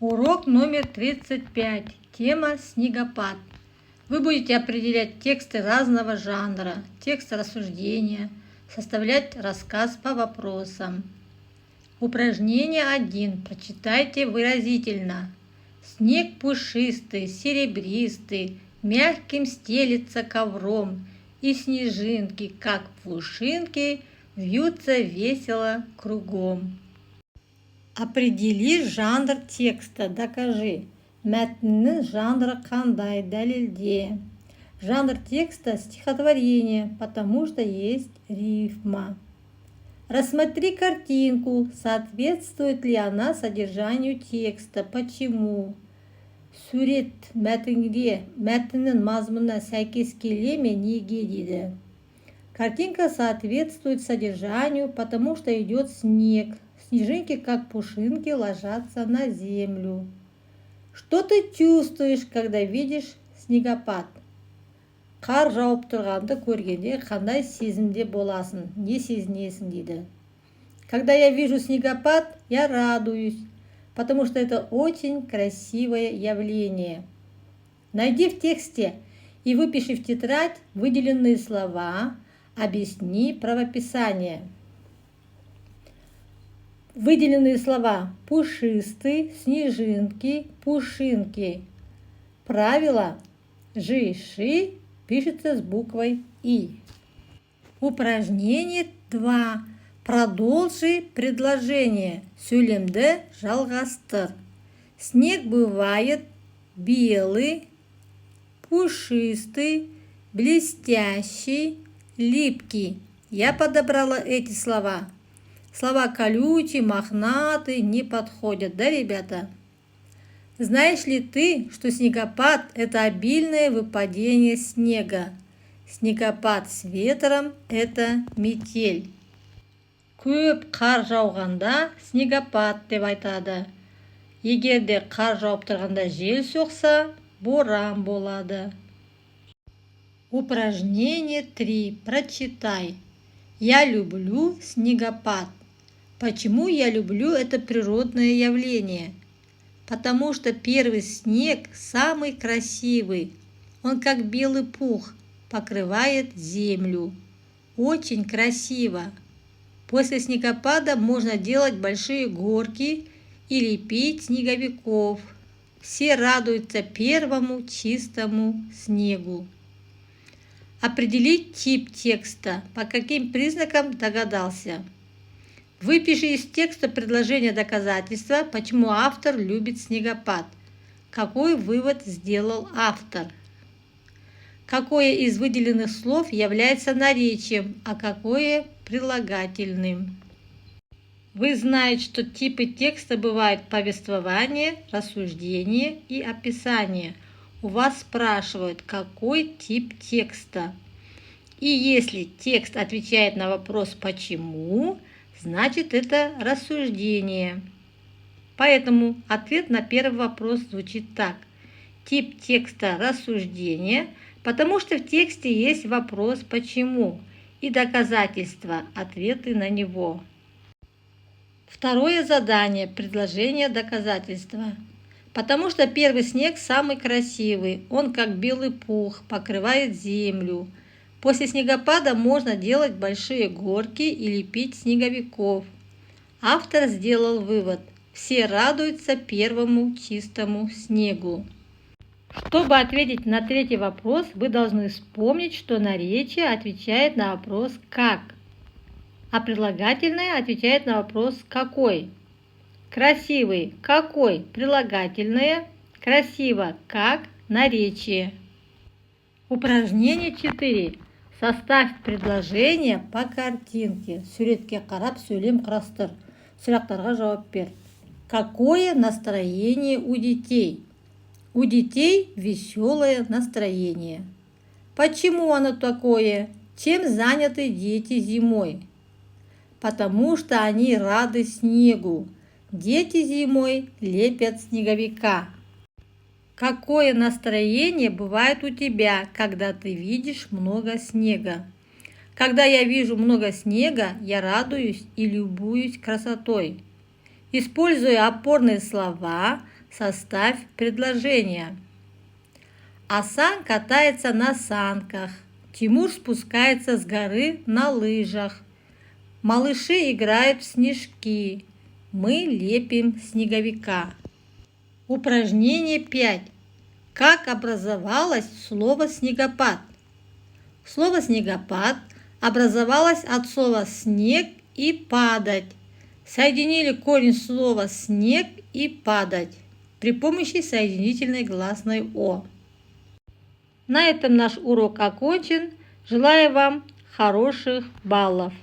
Урок номер 35. Тема «Снегопад». Вы будете определять тексты разного жанра, текст рассуждения, составлять рассказ по вопросам. Упражнение 1. Прочитайте выразительно. Снег пушистый, серебристый, мягким стелется ковром, и снежинки, как пушинки, вьются весело кругом. Определи жанр текста. Докажи. Мәтіннің жанры қандай? Дәлелде. Жанр текста стихотворение, потому что есть рифма. Рассмотри картинку. Соответствует ли она содержанию текста? Почему? Сурет мәтіннің мазмұнына сәйкес келе ме? Неге дейді. Картинка соответствует содержанию, потому что идет снег. Снежинки, как пушинки, ложатся на землю. Что ты чувствуешь, когда видишь снегопад? Қар жауып тұрғанды көргенде қандай сезімде боласың? Не сезінесің дейді. Когда я вижу снегопад, я радуюсь, потому что это очень красивое явление. Найди в тексте и выпиши в тетрадь выделенные слова, объясни правописание. Выделенные слова: пушистый, снежинки, пушинки. Правило: жи-ши пишется с буквой И. Упражнение 2. Продолжи предложение. Сөйлемді жалғастыр. Снег бывает белый, пушистый, блестящий, липкий. Я подобрала эти слова. Слова колючий, мохнатый не подходят, да, ребята? Знаешь ли ты, что снегопад – это обильное выпадение снега? Снегопад с ветром – это метель. Көп қар жауғанда снегопад деп айтады. Егерде қар жауып тұрғанда жел соқса, боран болады. Упражнение 3. Прочитай. Я люблю снегопад. Почему я люблю это природное явление? Потому что первый снег самый красивый. Он как белый пух покрывает землю. Очень красиво. После снегопада можно делать большие горки и лепить снеговиков. Все радуются первому чистому снегу. Определить тип текста. По каким признакам догадался? Выпиши из текста предложение доказательства, почему автор любит снегопад. Какой вывод сделал автор? Какое из выделенных слов является наречием, а какое прилагательным? Вы знаете, что типы текста бывают повествование, рассуждение и описание. У вас спрашивают, какой тип текста. И если текст отвечает на вопрос «почему?», значит, это рассуждение. Поэтому ответ на первый вопрос звучит так. Тип текста – рассуждение, потому что в тексте есть вопрос «почему?» и доказательства, ответы на него. Второе задание – предложение доказательства. Потому что первый снег самый красивый, он как белый пух, покрывает землю. После снегопада можно делать большие горки и лепить снеговиков. Автор сделал вывод: все радуются первому чистому снегу. Чтобы ответить на третий вопрос, вы должны вспомнить, что наречие отвечает на вопрос «как?», а прилагательное отвечает на вопрос «какой?». Красивый – какой? Прилагательное. Красиво – как? Наречие. Упражнение 4. Составь предложение по картинке. Суретке қарап сөйлем құрастыр. Сұрақтарға жауап бер. Какое настроение у детей? У детей веселое настроение. Почему оно такое? Чем заняты дети зимой? Потому что они рады снегу. Дети зимой лепят снеговика. Какое настроение бывает у тебя, когда ты видишь много снега? Когда я вижу много снега, я радуюсь и любуюсь красотой. Используя опорные слова, составь предложение. Асан катается на санках. Тимур спускается с горы на лыжах. Малыши играют в снежки. Мы лепим снеговика. Упражнение 5. Как образовалось слово «снегопад»? Слово «снегопад» образовалось от слова «снег» и «падать». Соединили корень слова «снег» и «падать» при помощи соединительной гласной «о». На этом наш урок окончен. Желаю вам хороших баллов.